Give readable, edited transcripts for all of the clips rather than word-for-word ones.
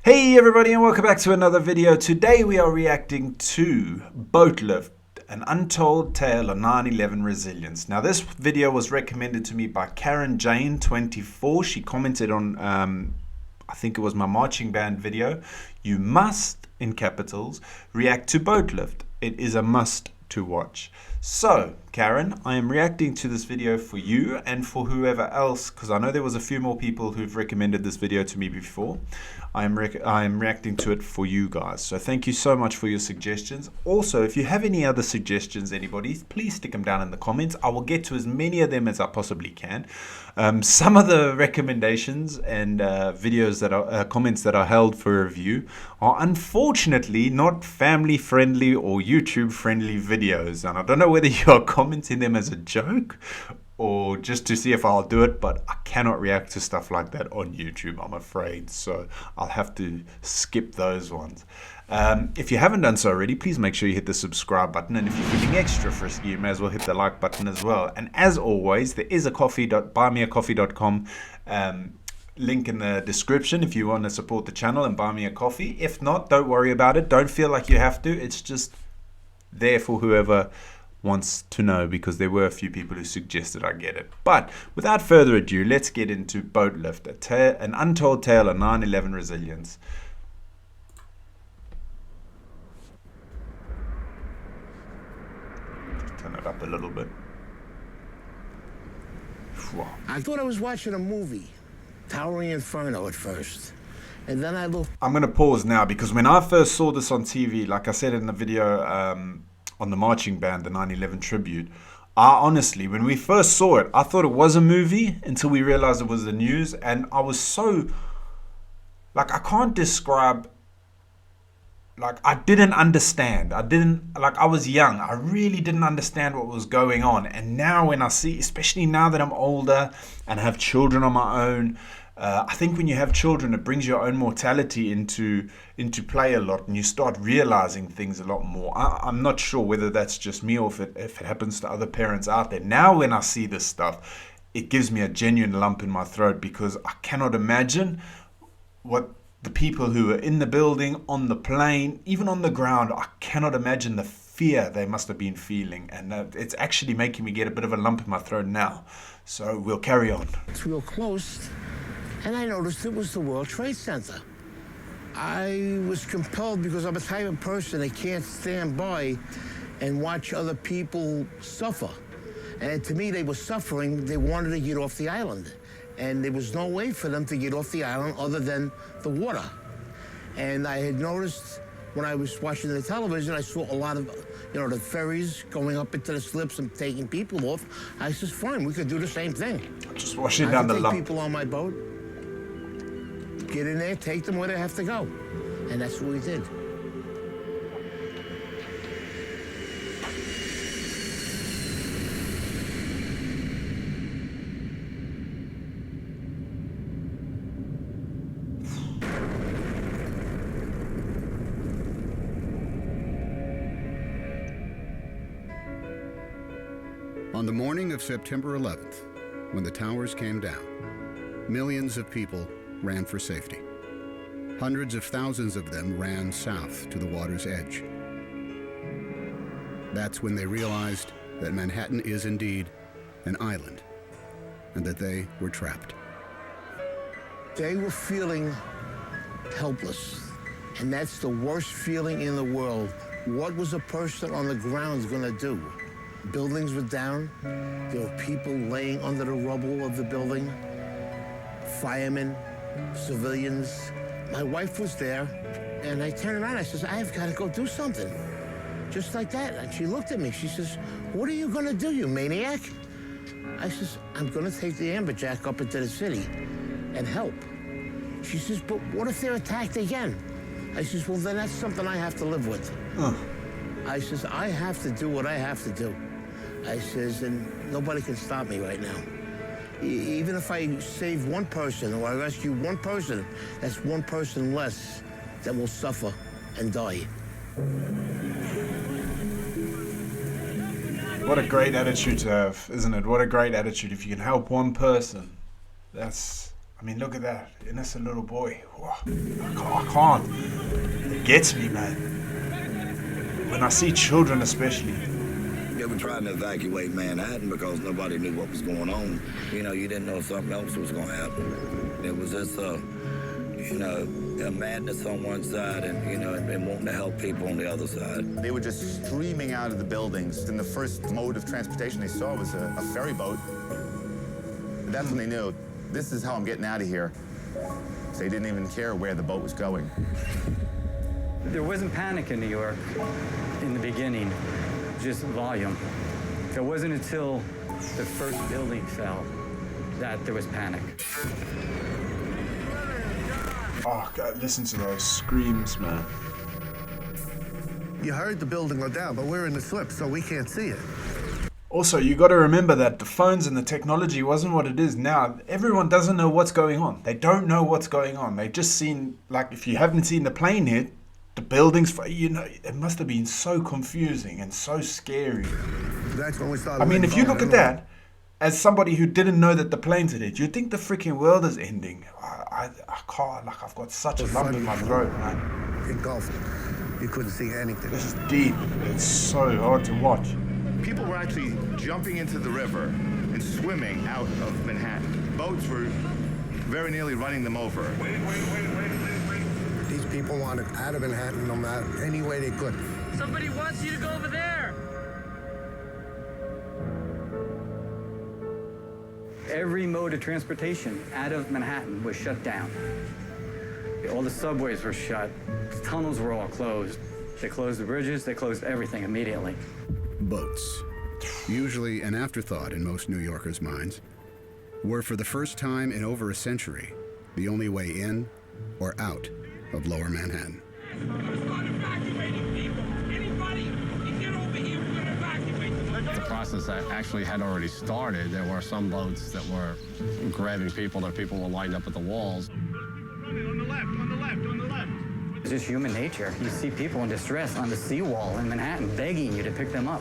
Hey everybody and welcome back to another video. Today we are reacting to Boatlift An Untold Tale of 9/11 Resilience. Now this video was recommended to me by Karen Jane 24. She commented on I think it was my marching band video. You must, in capitals, react to Boatlift. It is a must to watch. So Karen, I am reacting to this video for you and for whoever else, because I know there was a few more people who've recommended this video to me before. I am reacting to it for you guys. So thank you so much for your suggestions. Also, if you have any other suggestions, anybody, please stick them down in the comments. I will get to as many of them as I possibly can. Some of the recommendations and videos that are comments that are held for review are unfortunately not family friendly or YouTube friendly videos, and I don't know whether you are commenting them as a joke or just to see if I'll do it, but I cannot react to stuff like that on YouTube, I'm afraid, so I'll have to skip those ones. If you haven't done so already, please make sure you hit the subscribe button, and if you're feeling extra frisky, you may as well hit the like button as well. And as always, there is a buymeacoffee.com link in the description if you want to support the channel and buy me a coffee. If not, don't worry about it. Don't feel like you have to. It's just there for whoever wants to know, because there were a few people who suggested I get it. But without further ado, let's get into Boatlift, An Untold Tale of 9/11 Resilience. Turn it up a little bit. Wow. I thought I was watching a movie, Towering Inferno at first. And then I looked. I'm going to pause now, because when I first saw this on TV, like I said in the video on the marching band, the 9/11 tribute, I honestly, when we first saw it, I thought it was a movie until we realized it was the news. And I was so, like, I can't describe, like, I didn't understand. I was young. I really didn't understand what was going on. And now when I see, especially now that I'm older and have children on my own, I think when you have children, it brings your own mortality into play a lot, and you start realizing things a lot more. I'm not sure whether that's just me or if it happens to other parents out there. Now when I see this stuff, it gives me a genuine lump in my throat, because I cannot imagine what the people who were in the building, on the plane, even on the ground, I cannot imagine the fear they must have been feeling. And it's actually making me get a bit of a lump in my throat now. So we'll carry on. It's real close, and I noticed it was the World Trade Center. I was compelled, because I'm a type of person that can't stand by and watch other people suffer. And to me, they were suffering. They wanted to get off the island. And there was no way for them to get off the island other than the water. And I had noticed when I was watching the television, I saw a lot of, the ferries going up into the slips and taking people off. I said, fine, we could do the same thing. Just washing down the lump. I could take people on my boat, get in there, take them where they have to go. And that's what we did. On the morning of September 11th, when the towers came down, millions of people ran for safety. Hundreds of thousands of them ran south to the water's edge. That's when they realized that Manhattan is indeed an island, and that they were trapped. They were feeling helpless, and that's the worst feeling in the world. What was a person on the ground going to do? Buildings were down. There were people laying under the rubble of the building. Firemen, civilians. My wife was there, and I turned around. I says, I've got to go do something. Just like that. And she looked at me. She says, what are you going to do, you maniac? I says, I'm going to take the amberjack up into the city and help. She says, but what if they're attacked again? I says, well, then that's something I have to live with. I says, I have to do what I have to do. I says, and nobody can stop me right now. Even if I save one person or I rescue one person, that's one person less that will suffer and die. What a great attitude to have, isn't it? What a great attitude. If you can help one person, that's mean, look at that. Innocent little boy. Whoa, I can't. It gets me, man. When I see children especially. They were trying to evacuate Manhattan because nobody knew what was going on. You know, you didn't know something else was going to happen. It was just, you know, a madness on one side and wanting to help people on the other side. They were just streaming out of the buildings. And the first mode of transportation they saw was a ferry boat. That's when they knew, this is how I'm getting out of here. They didn't even care where the boat was going. There wasn't panic in New York in the beginning, just volume. It wasn't until the first building fell that there was panic. Oh, God, listen to those screams, man. You heard the building go down, but we're in the slip, so we can't see it. Also, you got to remember that the phones and the technology wasn't what it is now. Everyone doesn't know what's going on. They don't know what's going on. They've just seen, like, if you haven't seen the plane hit, the buildings, you know, it must have been so confusing and so scary. That's when we started. I mean, if you look at that, as somebody who didn't know that the planes had hit, you'd think the freaking world is ending. I can't, like, I've got such a lump in my throat, man. Engulfed. You couldn't see anything. This is deep. It's so hard to watch. People were actually jumping into the river and swimming out of Manhattan. Boats were very nearly running them over. These people wanted out of Manhattan no matter any way they could. Somebody wants you to go over there. Every mode of transportation out of Manhattan was shut down. All the subways were shut. The tunnels were all closed. They closed the bridges. They closed everything immediately. Boats, usually an afterthought in most New Yorkers' minds, were for the first time in over a century the only way in or out of Lower Manhattan. The process that actually had already started. There were some boats that were grabbing people. There people were lined up at the walls. On the left. It's just human nature. You see people in distress on the seawall in Manhattan begging you to pick them up.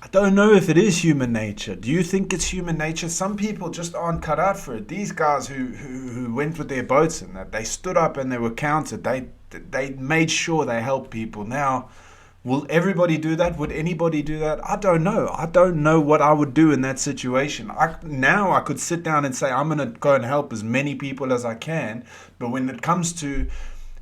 I don't know if it is human nature. Do you think it's human nature? Some people just aren't cut out for it. These guys who went with their boats and that, they stood up and they were counted. They made sure they helped people. Now, will everybody do that? Would anybody do that? I don't know. I don't know what I would do in that situation. Now I could sit down and say, I'm going to go and help as many people as I can. But when it comes to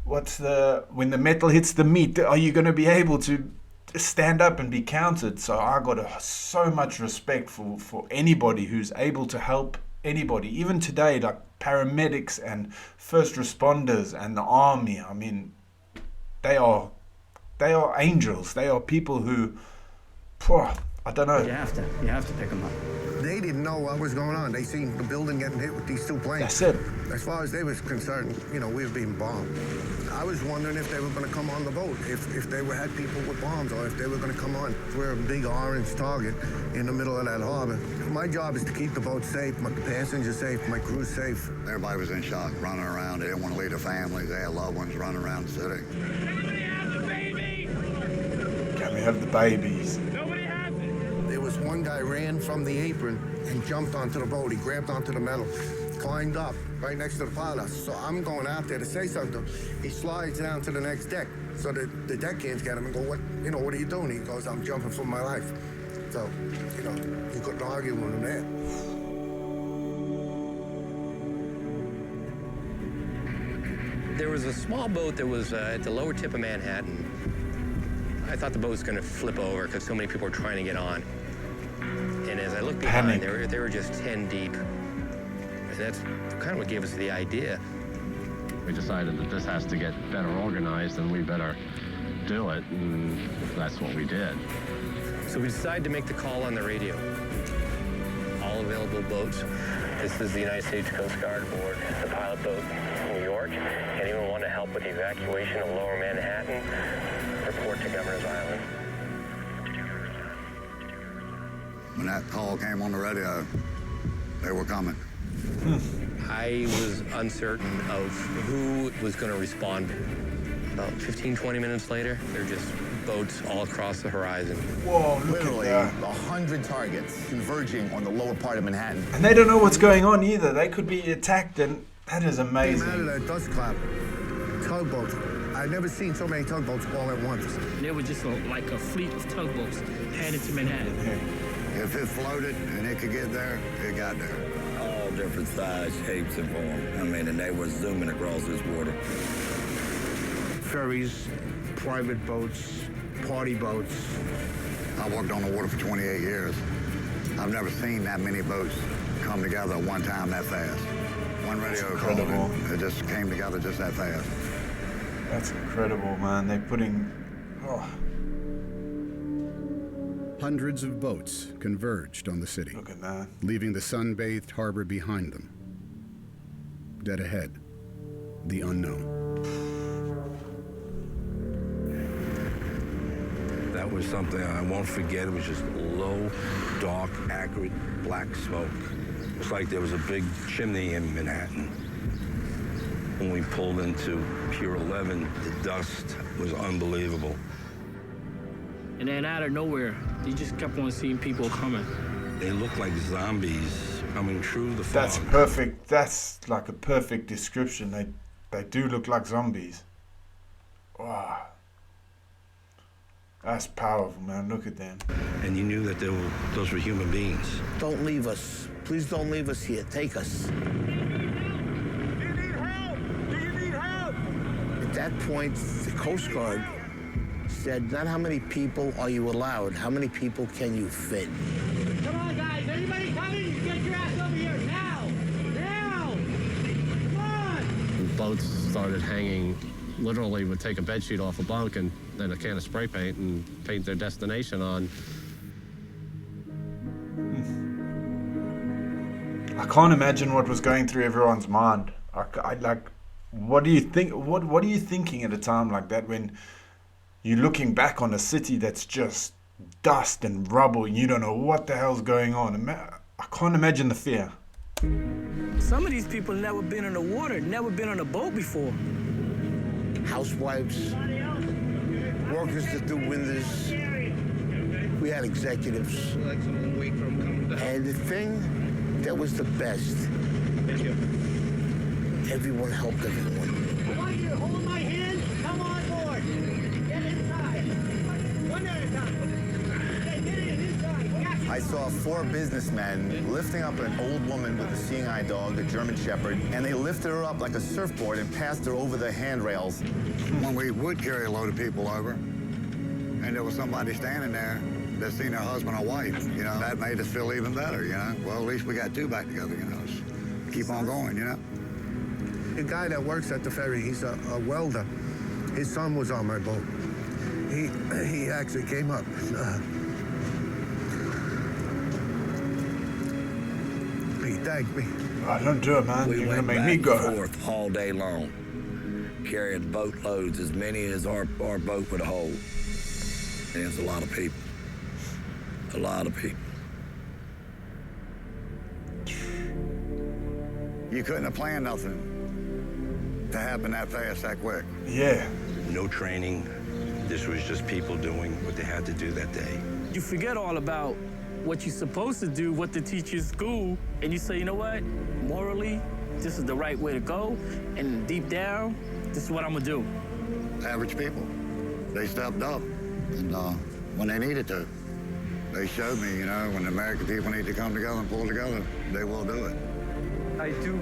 when the metal hits the meat, are you going to be able to stand up and be counted? So I got so much respect for anybody who's able to help anybody. Even today, like paramedics and first responders and the army. I mean, they are angels. They are people who, I don't know. You have to pick them up. They didn't know what was going on. They seen the building getting hit with these two planes. That's it. As far as they was concerned, you know, we were being bombed. I was wondering if they were going to come on the boat, if they had people with bombs, or if they were going to come on. We're a big orange target in the middle of that harbor. My job is to keep the boat safe, my passengers safe, my crew safe. Everybody was in shock, running around. They didn't want to leave their families. They had loved ones running around the city. Nobody has a baby. Can we have the babies? Nobody has it. There was one guy ran from the apron and jumped onto the boat. He grabbed onto the metal, climbed up right next to the pilot. So I'm going out there to say something. He slides down to the next deck. So the deckhands get him and go, what are you doing? He goes, I'm jumping for my life. So, you couldn't argue with him there. There was a small boat that was at the lower tip of Manhattan. I thought the boat was going to flip over because so many people were trying to get on. And as I looked behind, they were just 10 deep. And that's kind of what gave us the idea. We decided that this has to get better organized and we better do it, and that's what we did. So we decided to make the call on the radio. All available boats. This is the United States Coast Guard aboard the pilot boat, New York. Anyone want to help with the evacuation of Lower Manhattan? Report to Governor's Island. When that call came on the radio, they were coming. I was uncertain of who was going to respond. About 15, 20 minutes later, they're just boats all across the horizon. Whoa, look Literally at that. 100 targets converging on the lower part of Manhattan. And they don't know what's going on either. They could be attacked, and that is Came out of amazing. that dust cloud. Tugboats. I've never seen so many tugboats all at once. There was just like a fleet of tugboats headed to Manhattan. If it floated and it could get there, it got there. All different size, shapes, and forms. I mean, and they were zooming across this water. Ferries, private boats, party boats. I worked on the water for 28 years. I've never seen that many boats come together at one time that fast. One radio call, incredible. it just came together just that fast. That's incredible, man. They're putting... Oh, Hundreds of boats converged on the city, look at that. leaving the sun-bathed harbor behind them. Dead ahead, the unknown. That was something I won't forget. It was just low, dark, acrid, black smoke. It was like there was a big chimney in Manhattan. When we pulled into Pier 11, the dust was unbelievable. And then out of nowhere, you just kept on seeing people coming. They looked like zombies coming through the fog. That's perfect. That's like a perfect description. They do look like zombies. Wow. That's powerful, man. Look at them. And you knew that those were human beings. Don't leave us. Please don't leave us here. Take us. At that point, the Coast Guard said, not how many people are you allowed, how many people can you fit? Come on, guys. Anybody coming? Get your ass over here now. Now. Come on. Boats started hanging. Literally would take a bedsheet off a bunk and then a can of spray paint and paint their destination on. I can't imagine what was going through everyone's mind. I like, what do you think? What are you thinking at a time like that when you're looking back on a city that's just dust and rubble and you don't know what the hell's going on? I can't imagine the fear. Some of these people never been in the water, never been on a boat before. Housewives, workers that do windows. We had executives. And the thing that was the best, everyone helped everyone. I want you to hold my hand. Come on board. Get inside. One at a time. Get inside. I saw 4 businessmen lifting up an old woman with a seeing eye dog, a German Shepherd, and they lifted her up like a surfboard and passed her over the handrails. When we would carry a load of people over, and there was somebody standing there that seen her husband or wife, you know, that made us feel even better, you know. Well, at least we got 2 back together, you know. Just keep on going, you know. The guy that works at the ferry, he's a welder. His son was on my boat. He actually came up. He thanked me. Oh, don't do it, man. We You're gonna went make back me and go. forth all day long, carrying boatloads, as many as our boat would hold. And it's a lot of people. A lot of people. You couldn't have planned nothing to happen that fast, that quick. Yeah. No training. This was just people doing what they had to do that day. You forget all about what you're supposed to do, what they teach you in school, and you say, you know what? Morally, this is the right way to go, and deep down, this is what I'm gonna do. Average people, they stepped up, and when they needed to, they showed me, you know, when the American people need to come together and pull together, they will do it. I do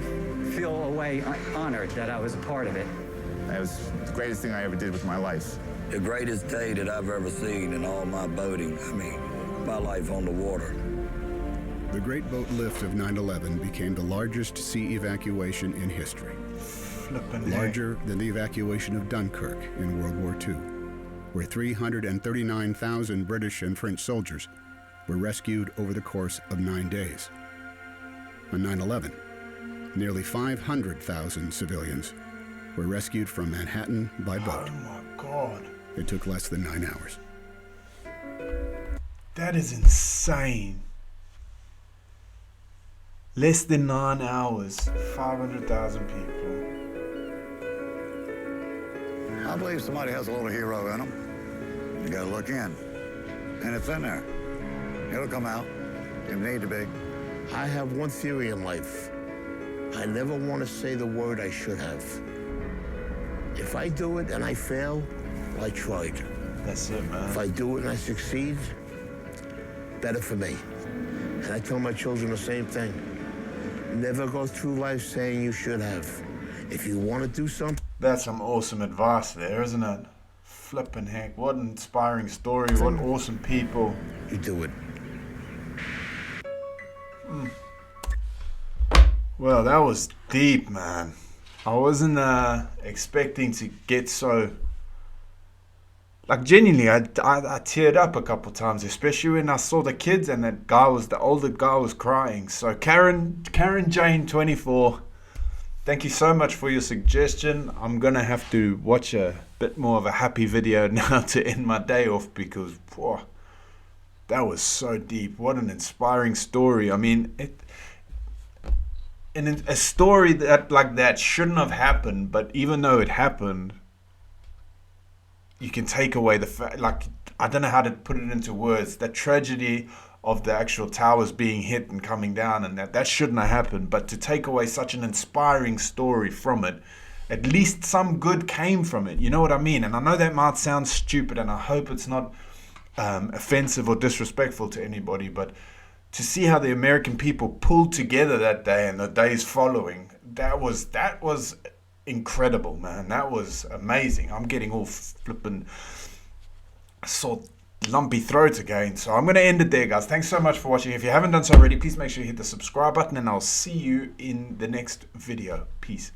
feel a way honored that I was a part of it. That was the greatest thing I ever did with my life. The greatest day that I've ever seen in all my boating, I mean, my life on the water. The Great Boat Lift of 9/11 became the largest sea evacuation in history. Flippin' Larger than the evacuation of Dunkirk in World War II, where 339,000 British and French soldiers were rescued over the course of 9 days. On 9/11, nearly 500,000 civilians were rescued from Manhattan by boat. Oh my God. It took less than 9 hours. That is insane. Less than 9 hours, 500,000 people. I believe somebody has a little hero in them. You gotta look in. And it's in there. It'll come out. It need to be. I have one theory in life. I never want to say the word I should have. If I do it and I fail, I tried. That's it, man. If I do it and I succeed, better for me. And I tell my children the same thing. Never go through life saying you should have. If you want to do something... That's some awesome advice there, isn't it? Flippin' heck, what an inspiring story, what awesome people. You do it. Well, that was deep, man. I wasn't expecting to get so... Like, genuinely, I teared up a couple times, especially when I saw the kids and that guy was, the older guy was crying. So Karen Jane 24, thank you so much for your suggestion. I'm going to have to watch a bit more of a happy video now to end my day off, because whoa, that was so deep. What an inspiring story. I mean, and a story that like that shouldn't have happened, but even though it happened, you can take away the fact, like, I don't know how to put it into words, the tragedy of the actual towers being hit and coming down, and that shouldn't have happened. But to take away such an inspiring story from it, at least some good came from it. You know what I mean? And I know that might sound stupid, and I hope it's not offensive or disrespectful to anybody, but to see how the American people pulled together that day and the days following, that was incredible, man. That was amazing. I'm getting all flippin' sore lumpy throat again. So I'm going to end it there, guys. Thanks so much for watching. If you haven't done so already, please make sure you hit the subscribe button, and I'll see you in the next video. Peace.